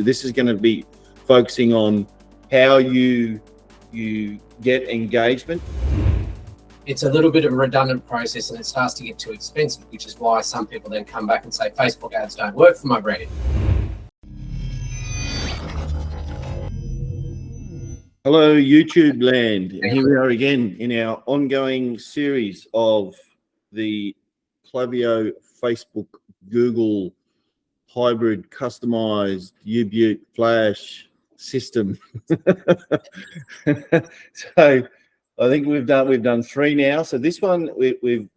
This is going to be focusing on how you get engagement. It's a little bit of a redundant process and it starts to get too expensive, which is why some people then come back and say Facebook ads don't work for my brand. Hello, YouTube land. And here we are again in our ongoing series of the Klaviyo Facebook Google hybrid customized U-Butte Flash system. So I think we've done 3 now. So this one we've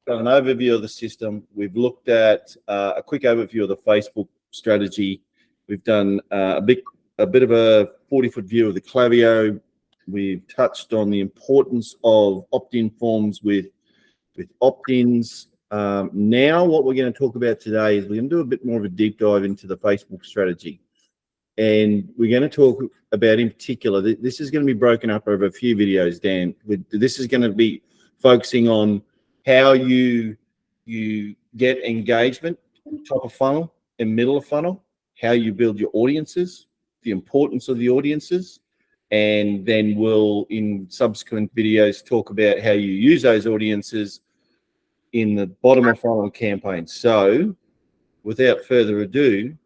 done an overview of the system. We've looked at a quick overview of the Facebook strategy. We've done a bit of a 40-foot view of the Klaviyo. We've touched on the importance of opt-in forms with opt-ins. Now what we're going to talk about today is we're going to do a bit more of a deep dive into the Facebook strategy. And we're going to talk about, in particular, this is going to be broken up over a few videos, Dan. This is going to be focusing on how you get engagement, top of funnel and middle of funnel, how you build your audiences, the importance of the audiences, and then we'll, in subsequent videos, talk about how you use those audiences in the bottom of funnel campaign. So, without further ado,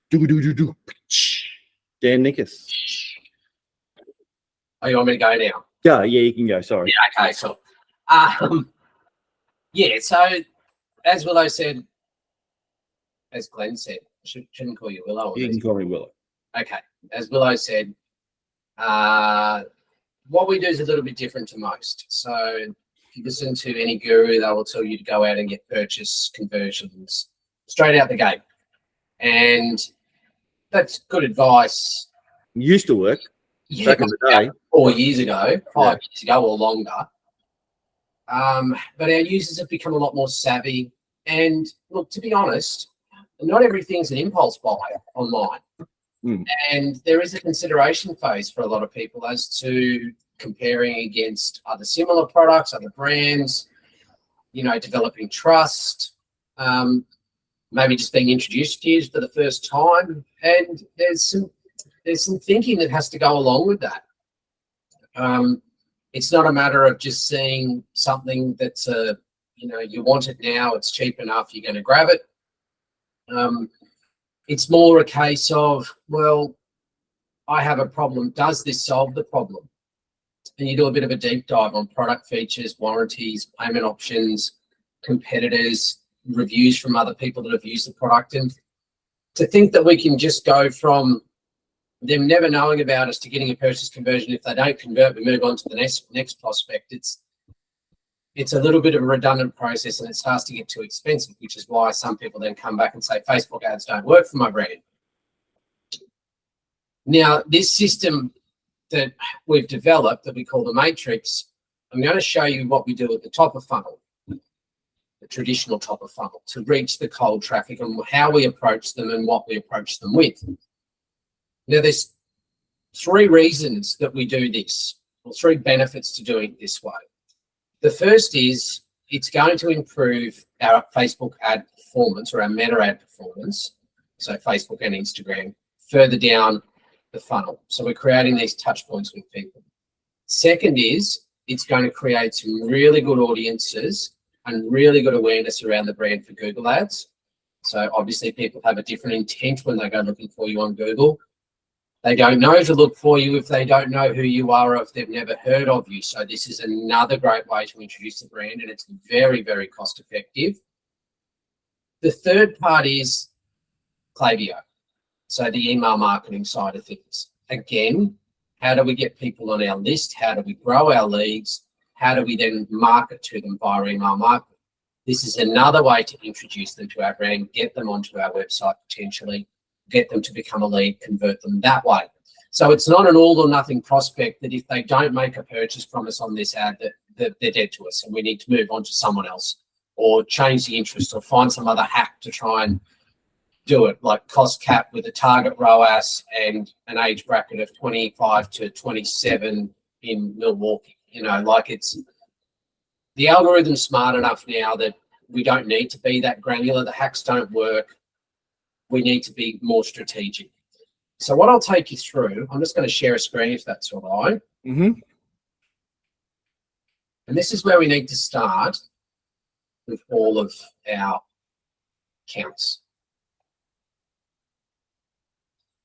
Dan Nickus. Oh, you want me to go now? Yeah, you can go. Sorry. Yeah, okay, so yeah, so as Willow said, as Glenn said, shouldn't call you Willow. You can call me Willow. Okay, as Willow said, what we do is a little bit different to most. So if you listen to any guru, they will tell you to go out and get purchase conversions straight out the gate. And that's good advice. Used to work back in the day. 4 years ago, 5 years ago or longer. But our users have become a lot more savvy. And look, to be honest, not everything's an impulse buy online. And there is a consideration phase for a lot of people as to comparing against other similar products, other brands, you know, developing trust, maybe just being introduced to you for the first time. And there's some thinking that has to go along with that. It's not a matter of just seeing something that's you know, you want it now, it's cheap enough, you're going to grab it. It's more a case of, well, I have a problem. Does this solve the problem? And you do a bit of a deep dive on product features, warranties, payment options, competitors, reviews from other people that have used the product. And to think that we can just go from them never knowing about us to getting a purchase conversion, if they don't convert, we move on to the next prospect. It's a little bit of a redundant process and it starts to get too expensive, which is why some people then come back and say Facebook ads don't work for my brand. Now, this system that we've developed that we call the matrix, I'm going to show you what we do at the top of funnel, the traditional top of funnel, to reach the cold traffic and how we approach them and what we approach them with. Now, there's 3 reasons that we do this, or 3 benefits to doing it this way. The first is it's going to improve our Facebook ad performance or our meta ad performance, so Facebook and Instagram, further down the funnel. So we're creating these touch points with people. Second is it's going to create some really good audiences and really good awareness around the brand for Google ads. So obviously people have a different intent when they go looking for you on Google. They don't know to look for you if they don't know who you are or if they've never heard of you. So this is another great way to introduce the brand, and it's very, very cost effective. The third part is Klaviyo, so the email marketing side of things. Again, how do we get people on our list? How do we grow our leads? How do we then market to them via email marketing? This is another way to introduce them to our brand, get them onto our website potentially, get them to become a lead, convert them that way. So it's not an all or nothing prospect that if they don't make a purchase from us on this ad, that they're dead to us and we need to move on to someone else or change the interest or find some other hack to try and do it, like cost cap with a target ROAS and an age bracket of 25 to 27 in Milwaukee. You know, like it's the algorithm's smart enough now that we don't need to be that granular. The hacks don't work. we need to be more strategic. So what I'll take you through, I'm just going to share a screen if that's all right. Mm-hmm. And this is where we need to start with all of our counts.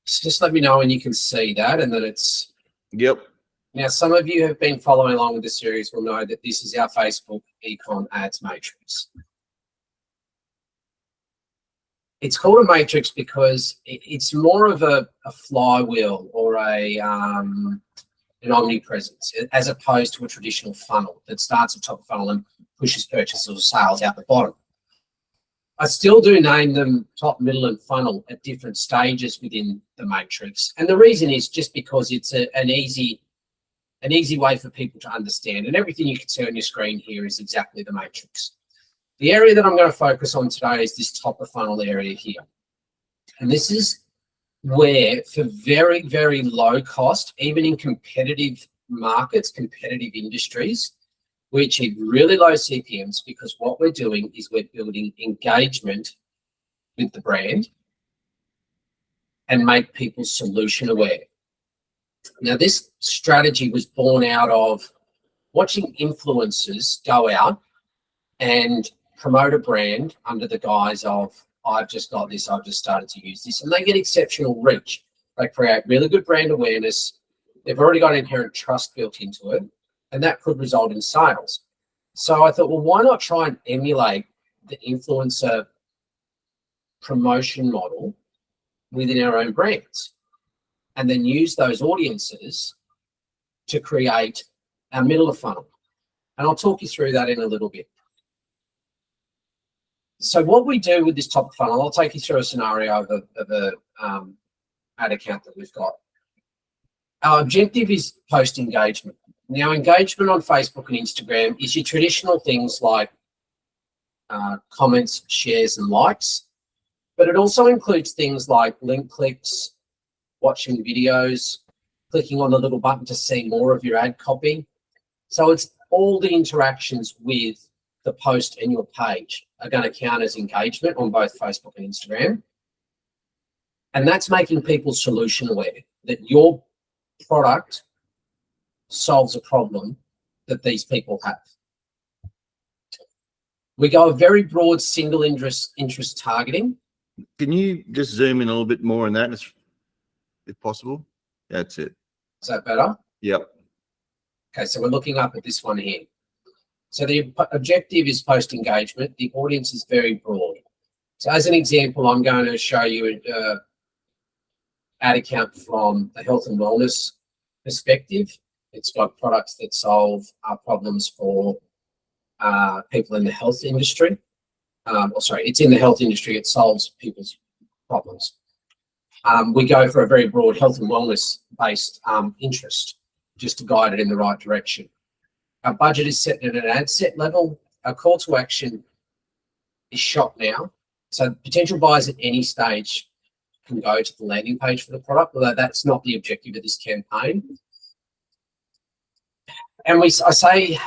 So just let me know when you can see that and that it's... Yep. Now, some of you have been following along with the series will know that this is our Facebook ecom ads matrix. It's called a matrix because it's more of a flywheel or an omnipresence, as opposed to a traditional funnel that starts at top of funnel and pushes purchases or sales out the bottom. I still do name them top, middle, and funnel at different stages within the matrix. And the reason is just because it's an easy way for people to understand. And everything you can see on your screen here is exactly the matrix. The area that I'm going to focus on today is this top of funnel area here. And this is where, for very, very low cost, even in competitive markets, competitive industries, we achieve really low CPMs because what we're doing is we're building engagement with the brand and make people solution aware. Now, this strategy was born out of watching influencers go out and promote a brand under the guise of, I've just got this, I've just started to use this, and they get exceptional reach. They create really good brand awareness. They've already got inherent trust built into it, and that could result in sales. So I thought, well, why not try and emulate the influencer promotion model within our own brands, and then use those audiences to create our middle of funnel. And I'll talk you through that in a little bit. So what we do with this top of funnel, I'll take you through a scenario of a ad account that we've got. Our objective is post engagement. Now, engagement on Facebook and Instagram is your traditional things like comments, shares, and likes, but it also includes things like link clicks, watching videos, clicking on the little button to see more of your ad copy. So it's all the interactions with the post and your page are going to count as engagement on both Facebook and Instagram. And that's making people solution aware that your product solves a problem that these people have. We go a very broad single interest targeting. Can you just zoom in a little bit more on that, if possible? That's it. Is that better? Yep. Okay, so we're looking up at this one here. So the objective is post engagement. The audience is very broad. So as an example, I'm going to show you an ad account from a health and wellness perspective. It's got products that solve problems for people in the health industry. It's in the health industry. It solves people's problems. We go for a very broad health and wellness based interest just to guide it in the right direction. Our budget is set at an ad set level. Our call to action is shop now. So potential buyers at any stage can go to the landing page for the product, although that's not the objective of this campaign. And I say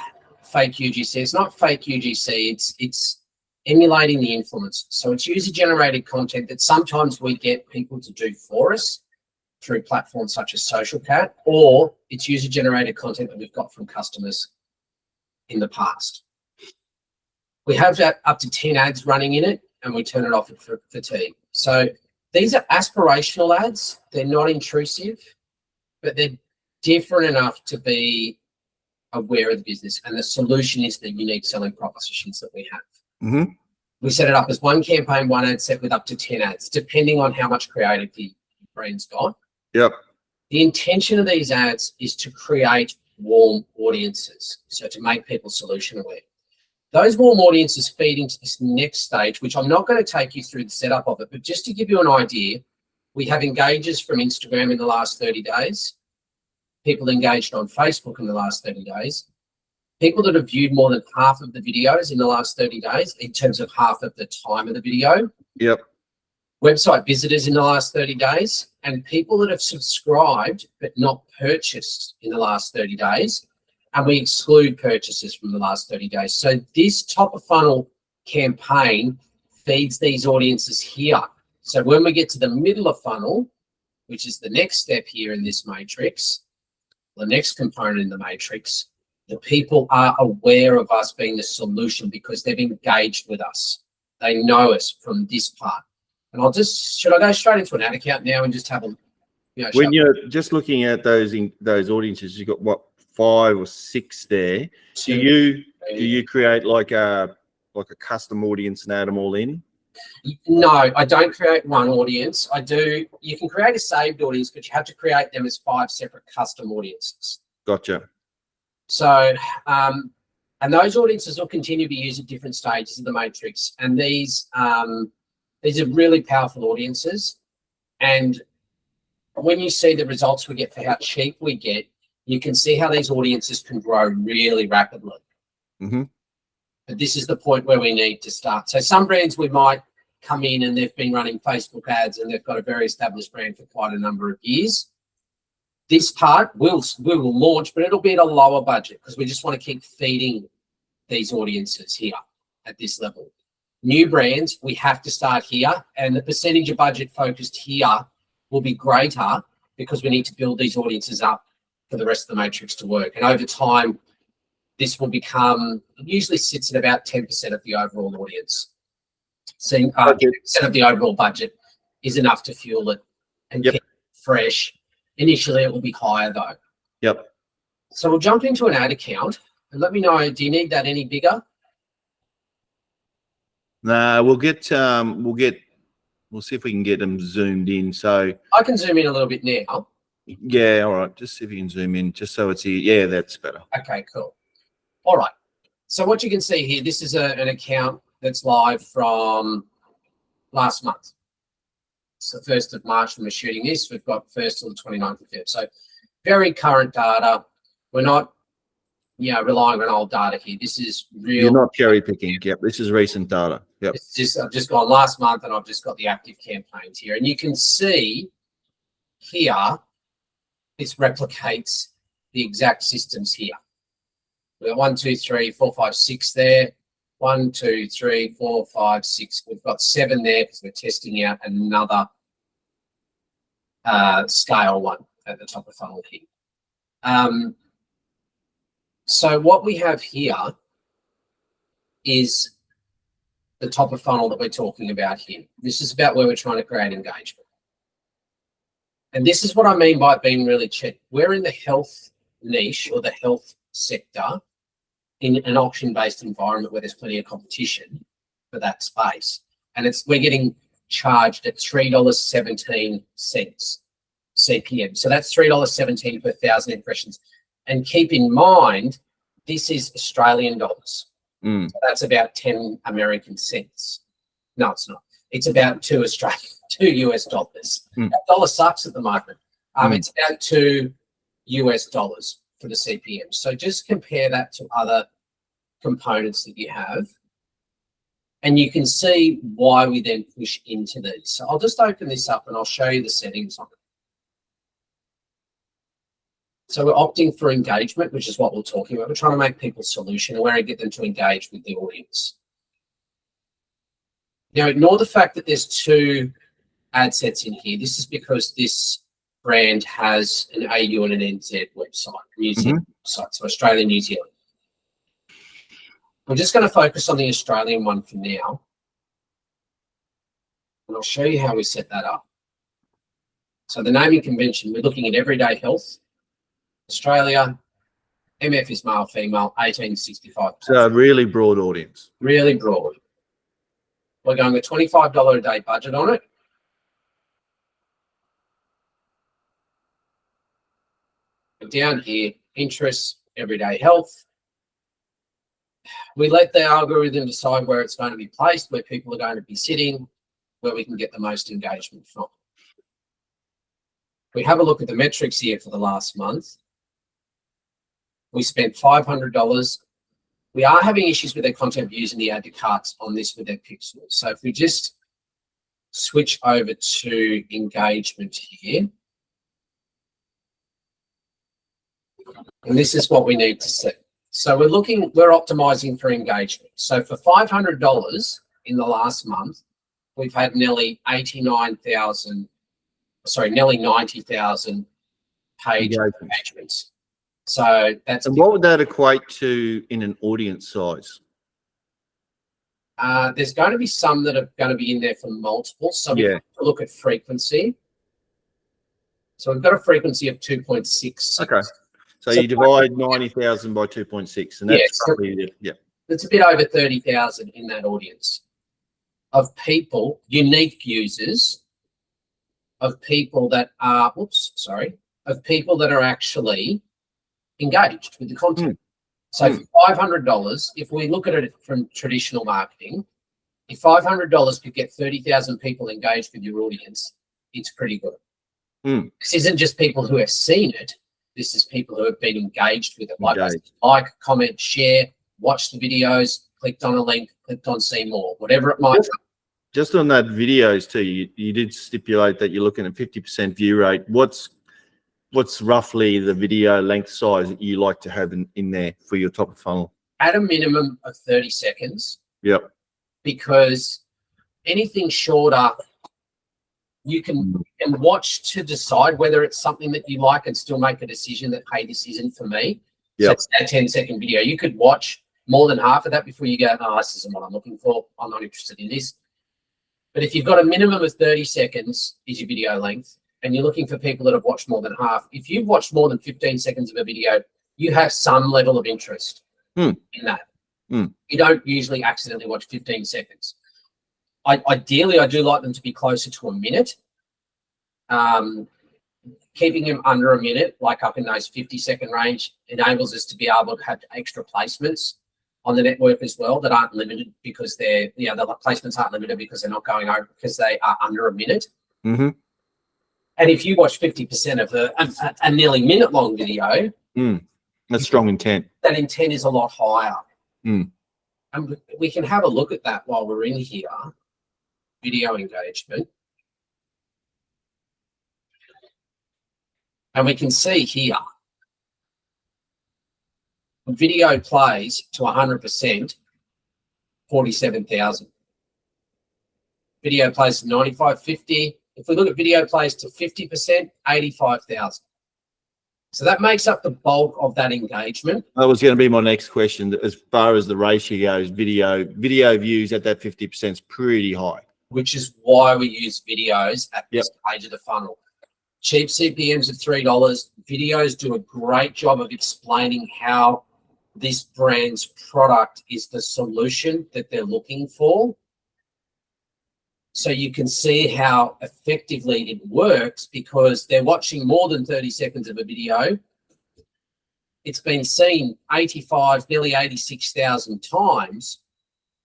fake UGC. It's not fake UGC. It's emulating the influence. So it's user-generated content that sometimes we get people to do for us through platforms such as SocialCat, or it's user-generated content that we've got from customers in the past. We have that up to 10 ads running in it, and we turn it off for fatigue. So these are aspirational ads. They're not intrusive, but they're different enough to be aware of the business. And the solution is the unique selling propositions that we have. Mm-hmm. We set it up as one campaign, one ad set with up to 10 ads, depending on how much creative the brand's got. Yep. The intention of these ads is to create warm audiences, so to make people solution aware. Those warm audiences feed into this next stage, which I'm not going to take you through the setup of it, but just to give you an idea, we have engagers from Instagram in the last 30 days, people engaged on Facebook in the last 30 days, people that have viewed more than half of the videos in the last 30 days in terms of half of the time of the video. Yep. Website visitors in the last 30 days, and people that have subscribed but not purchased in the last 30 days. And we exclude purchases from the last 30 days. So this top of funnel campaign feeds these audiences here. So when we get to the middle of funnel, which is the next step here in this matrix, the next component in the matrix, the people are aware of us being the solution because they've engaged with us. They know us from this part. And should I go straight into an ad account now and just have a, when you're just looking at those audiences, you've got what, 5 or 6 there. Do you create like a custom audience and add them all in? No, I don't create one audience. You can create a saved audience, but you have to create them as 5 separate custom audiences. Gotcha. So, and those audiences will continue to be used at different stages of the matrix. And these are really powerful audiences. And when you see the results we get for how cheap we get, you can see how these audiences can grow really rapidly. Mm-hmm. But this is the point where we need to start. So some brands, we might come in and they've been running Facebook ads and they've got a very established brand for quite a number of years. This part we will launch, but it'll be at a lower budget because we just want to keep feeding these audiences here at this level. New brands, we have to start here, and the percentage of budget focused here will be greater because we need to build these audiences up for the rest of the matrix to work. And over time, this will become, it usually sits at about 10% of the overall audience. So 10% of the overall budget is enough to fuel it and keep it fresh. Initially, it will be higher though. Yep. So we'll jump into an ad account and let me know, do you need that any bigger? Nah, we'll see if we can get them zoomed in. So I can zoom in a little bit now. Yeah, all right. Just see if you can zoom in, just so it's here. Yeah, that's better. Okay, cool. All right. So what you can see here, this is an account that's live from last month. It's the 1st of March when we're shooting this. We've got 1st till the 29th of February. So very current data. We're not, relying on old data here. This is real. You're not cherry picking. Yep. This is recent data. Yep. I've just gone last month and I've just got the active campaigns here. And you can see here, this replicates the exact systems here. We've got 1, 2, 3, 4, 5, 6 there. 1, 2, 3, 4, 5, 6. We've got 7 there because we're testing out another scale one at the top of funnel here. So what we have here is the top of funnel that we're talking about here. This is about where we're trying to create engagement. And this is what I mean by it being really cheap. We're in the health niche or the health sector in an auction-based environment where there's plenty of competition for that space. And we're getting charged at $3.17 CPM. So that's $3.17 per 1,000 impressions. And keep in mind, this is Australian dollars. So that's about 10 American cents. No, it's not. It's about 2 US dollars. That dollar sucks at the moment. It's about $2 US for the CPM. So just compare that to other components that you have. And you can see why we then push into these. So I'll just open this up and I'll show you the settings on it. So we're opting for engagement, which is what we're talking about. We're trying to make people solution aware and get them to engage with the audience. Now, ignore the fact that there's 2 ad sets in here. This is because this brand has an AU and an NZ website, New Zealand website, so Australia, New Zealand. I'm just going to focus on the Australian one for now. And I'll show you how we set that up. So the naming convention, we're looking at everyday health. Australia, MF is male, female, 1865. So a really broad audience. Really broad. We're going with $25 a day budget on it. Down here, interests, everyday health. We let the algorithm decide where it's going to be placed, where people are going to be sitting, where we can get the most engagement from. We have a look at the metrics here for the last month. We spent $500. We are having issues with their content views and the add to carts on this with their pixels. So if we just switch over to engagement here, and this is what we need to see. So we're optimizing for engagement. So for $500 in the last month, we've had nearly 90,000 page engagements. So that's. And what would that equate to in an audience size? There's going to be some that are going to be in there for multiple. So we have to look at frequency. So we've got a frequency of 2.6. Okay. So you divide 90,000 by 2.6, and that's roughly, it's a bit over 30,000 in that audience of people, unique users, of people that are, of people that are actually engaged with the content. So for $500, if we look at it from traditional marketing, if $500 could get 30,000 people engaged with your audience, it's pretty good. This isn't just people who have seen it. This is people who have been engaged with it. Like, comment, share, watch the videos, clicked on a link, clicked on see more, whatever it might be. Just on that videos too, you did stipulate that you're looking at 50% view rate. What's roughly the video length size that you like to have in there for your top of funnel? At a minimum of 30 seconds. Yep. Because anything shorter, you can watch to decide whether it's something that you like and still make a decision that, hey, this isn't for me. So it's a 10-second video. You could watch more than half of that before you go, oh, this isn't what I'm looking for. I'm not interested in this. But if you've got a minimum of 30 seconds is your video length, and you're looking for people that have watched more than half, if you've watched more than 15 seconds of a video, you have some level of interest in that. You don't usually accidentally watch 15 seconds. Ideally, I do like them to be closer to a minute. Keeping them under a minute, like up in those 50-second range, enables us to be able to have extra placements on the network as well that aren't limited because the placements aren't limited because they're not going over, because they are under a minute. And if you watch 50% of a nearly minute-long video, that's strong intent. That intent is a lot higher. And we can have a look at that while we're in here. Video engagement. And we can see here, video plays to 100%, 47,000. Video plays to 95, 50. If we look at video plays to 50%, 85,000. So that makes up the bulk of that engagement. That was going to be my next question. As far as the ratio goes, video views at that 50% is pretty high. Which is why we use videos at this stage of the funnel. Cheap CPMs of $3. Videos do a great job of explaining how this brand's product is the solution that they're looking for. So you can see how effectively it works because they're watching more than 30 seconds of a video. It's been seen 85, nearly 86,000 times,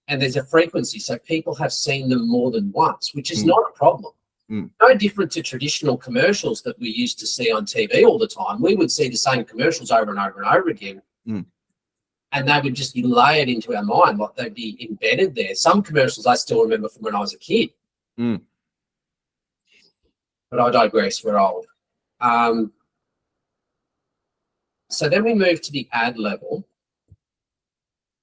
and there's a frequency. So people have seen them more than once, which is not a problem. No different to traditional commercials that we used to see on TV all the time. We would see the same commercials over and over and over again. And they would just be layered into our mind, like they'd be embedded there. Some commercials I still remember from when I was a kid. But I digress, we're old. So then we move to the ad level,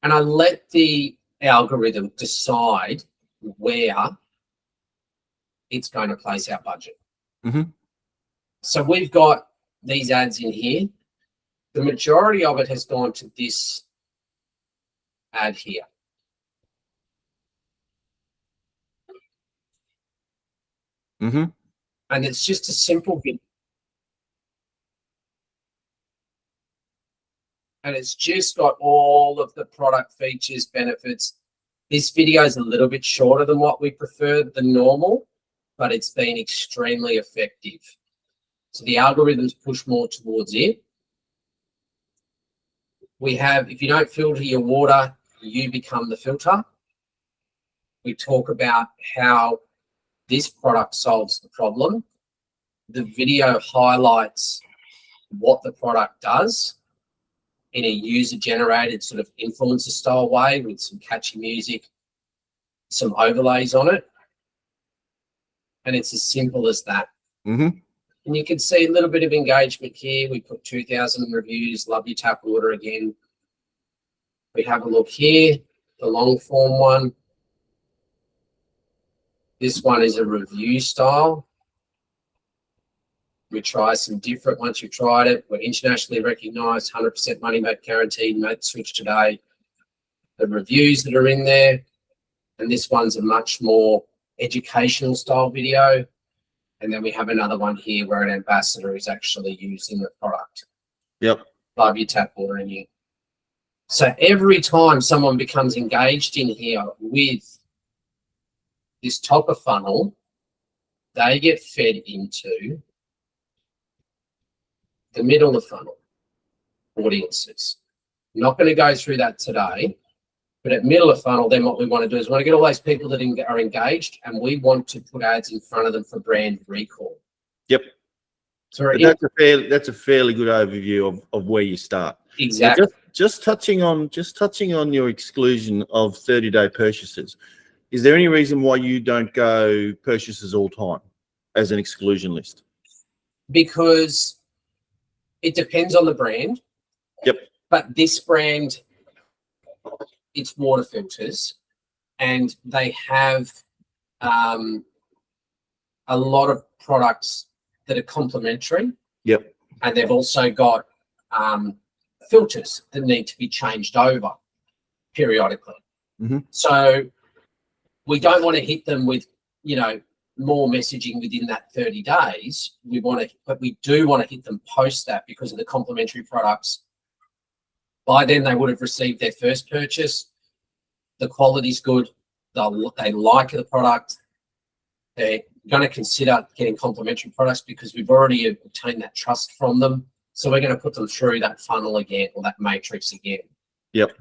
and I let the algorithm decide where it's going to place our budget. So we've got these ads in here. The majority of it has gone to this ad here. And it's just a simple video. And it's just got all of the product features, benefits. This video is a little bit shorter than what we prefer than normal, but it's been extremely effective. So the algorithms push more towards it. We have, if you don't filter your water, you become the filter. We talk about how this product solves the problem. The video highlights what the product does in a user-generated sort of influencer style way with some catchy music, some overlays on it. And it's as simple as that. And you can see a little bit of engagement here. We put 2,000 reviews. Love your tap water again. We have a look here, the long form one. This one is a review style. We try some different. Once you've tried it, we're internationally recognized, 100% money back guaranteed, make the switch today. The reviews that are in there, and this one's a much more educational style video. And then we have another one here where an ambassador is actually using the product. Yep. Love your tap water in here. So every time someone becomes engaged in here with this top of funnel, they get fed into the middle of funnel audiences. I'm not going to go through that today, but at middle of funnel, then what we want to do is we want to get all those people that are engaged, and we want to put ads in front of them for brand recall. Yep. So that's a fairly good overview of where you start. Exactly. Now just touching on your exclusion of 30-day purchases. Is there any reason why you don't go purchases all time as an exclusion list? Because it depends on the brand. Yep. But this brand, it's water filters, and they have a lot of products that are complementary. Yep. And they've also got filters that need to be changed over periodically. Mm-hmm. So we don't want to hit them with, more messaging within that 30 days. But we do want to hit them post that because of the complementary products. By then they would have received their first purchase. The quality's good. They like the product. They're going to consider getting complementary products because we've already obtained that trust from them. So we're going to put them through that funnel again, or that matrix again. Yep.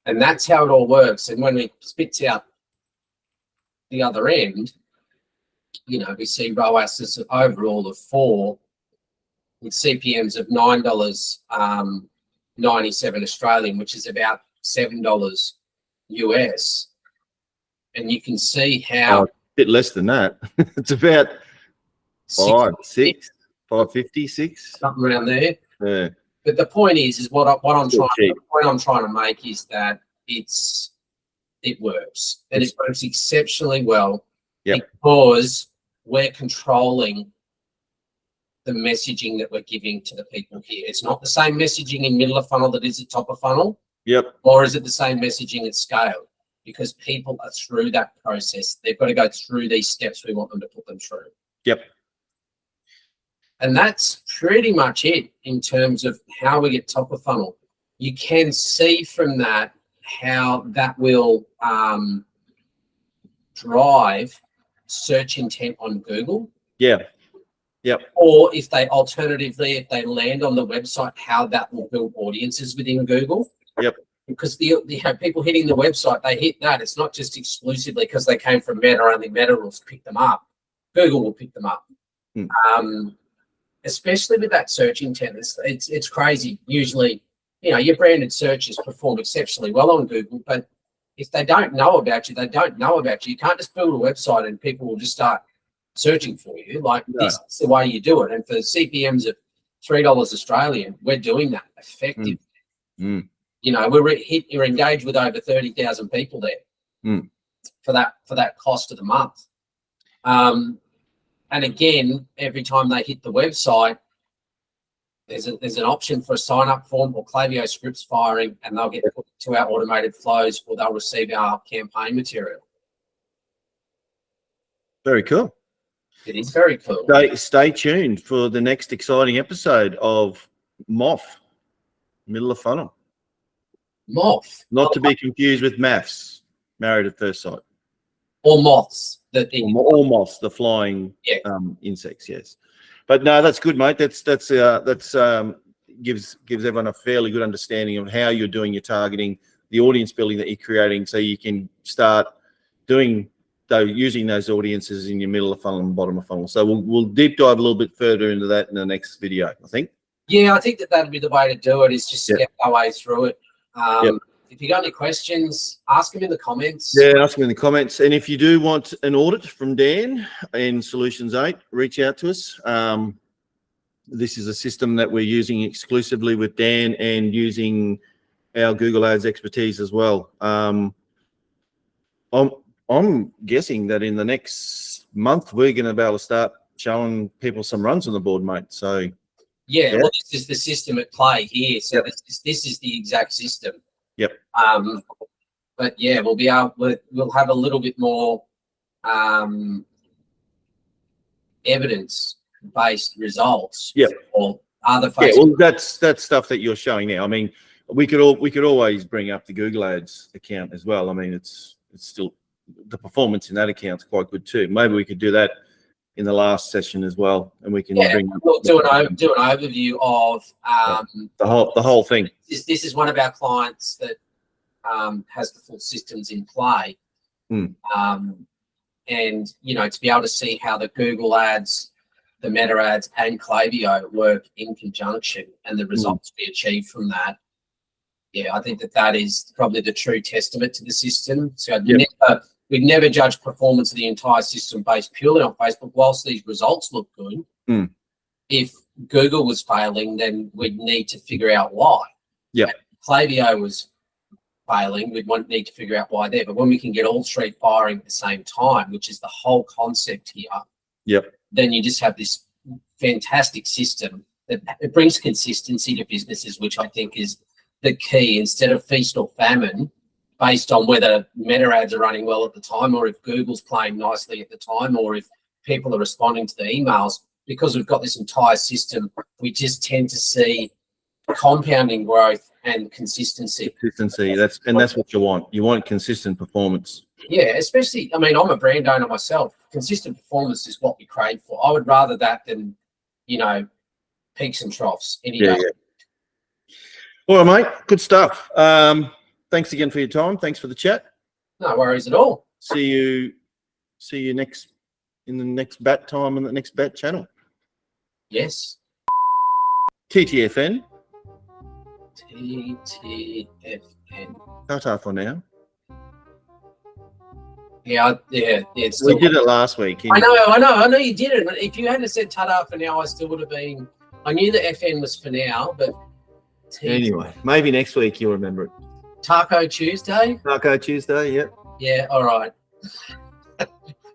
And that's how it all works. And when it spits out the other end, we see ROAS overall of 4 with CPMs of $9.97 Australian, which is about $7 US. And you can see how a bit less than that. It's about 550, 6, something around there. Yeah. But the point is what I'm trying. Cheap. The point I'm trying to make is that it works, and it works exceptionally well. Yep. Because we're controlling the messaging that we're giving to the people here. It's not the same messaging in middle of funnel that is at top of funnel. Yep. Or is it the same messaging at scale? Because people are through that process. They've got to go through these steps we want them to put them through. Yep. And that's pretty much it in terms of how we get top of funnel. You can see from that how that will drive search intent on Google. Yeah. Yep. Or if they land on the website, how that will build audiences within Google. Yep. Because the people hitting the website, they hit that. It's not just exclusively because they came from Meta, only Meta will pick them up. Google will pick them up. Especially with that search intent. It's crazy. Usually, your branded searches perform exceptionally well on Google, but if they don't know about you, they don't know about you. You can't just build a website and people will just start searching for you. This is the way you do it. And for CPMs of $3 Australian, we're doing that effectively. You're engaged with over 30,000 people there for that cost of the month. And again, every time they hit the website, there's an option for a sign-up form or Klaviyo scripts firing, and they'll get put to our automated flows, or they'll receive our campaign material. Very cool. It is very cool. Stay tuned for the next exciting episode of MOF, middle of funnel. MOF. Not to be confused with MAFS, married at first sight. Or moths. Or moths, the flying insects, yes. But no, that's good, mate. That's gives everyone a fairly good understanding of how you're doing your targeting, the audience building that you're creating, so you can start using those audiences in your middle of funnel and bottom of funnel. So we'll deep dive a little bit further into that in the next video, I think. Yeah, I think that'd be the way to do it, is just step our way through it. If you got any questions, ask them in the comments. Yeah, ask them in the comments. And if you do want an audit from Dan in Solutions 8, reach out to us. This is a system that we're using exclusively with Dan and using our Google Ads expertise as well. I'm guessing that in the next month we're going to be able to start showing people some runs on the board, mate. So yeah. Well, this is the system at play here. So Yep. this is the exact system. Yep. But yeah, we'll have a little bit more evidence-based results. Yep. Or other yeah, Facebook. well, that's stuff that you're showing now. I mean, we could always bring up the Google Ads account as well. I mean, it's still, the performance in that account's quite good too. Maybe we could do that in the last session as well, and we can bring up, we'll do an overview of the whole thing. This is one of our clients that has the full systems in play. And you know, to be able to see how the Google ads, the meta ads, and Klaviyo work in conjunction, and the results we achieve from that. Yeah, I think that is probably the true testament to the system. So we'd never judge performance of the entire system based purely on Facebook. Whilst these results look good, if Google was failing, then we'd need to figure out why. Yeah, Klaviyo was failing, we'd need to figure out why there. But when we can get all three firing at the same time, which is the whole concept here, then you just have this fantastic system that it brings consistency to businesses, which I think is the key. Instead of feast or famine based on whether meta ads are running well at the time, or if Google's playing nicely at the time, or if people are responding to the emails, because we've got this entire system, we just tend to see compounding growth and consistency. That's what you want. You want consistent performance. Yeah, especially, I mean, I'm a brand owner myself. Consistent performance is what we crave for. I would rather that than, you know, peaks and troughs any day. All right, mate. Good stuff. Thanks again for your time. Thanks for the chat. No worries at all. See you in the next bat time on the next bat channel. Yes. TTFN. Ta-ta for now. Yeah. We did it last week. I know you did it. But if you hadn't said ta-ta for now, I still would have been. I knew the FN was for now, but anyway, maybe next week you'll remember it. Taco Tuesday. Yep. Yeah. All right.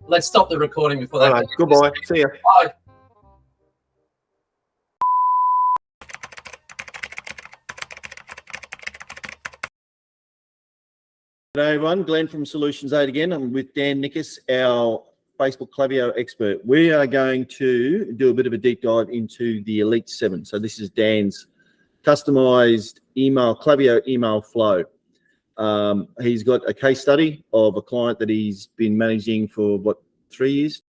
Let's stop the recording before that. All right. Goodbye. See ya. Bye. G'day everyone, Glenn from Solutions 8 again. I'm with Dan Nickus, our Facebook Klaviyo expert. We are going to do a bit of a deep dive into the Elite 7. So this is Dan's customized Klaviyo email flow. He's got a case study of a client that he's been managing for 3 years?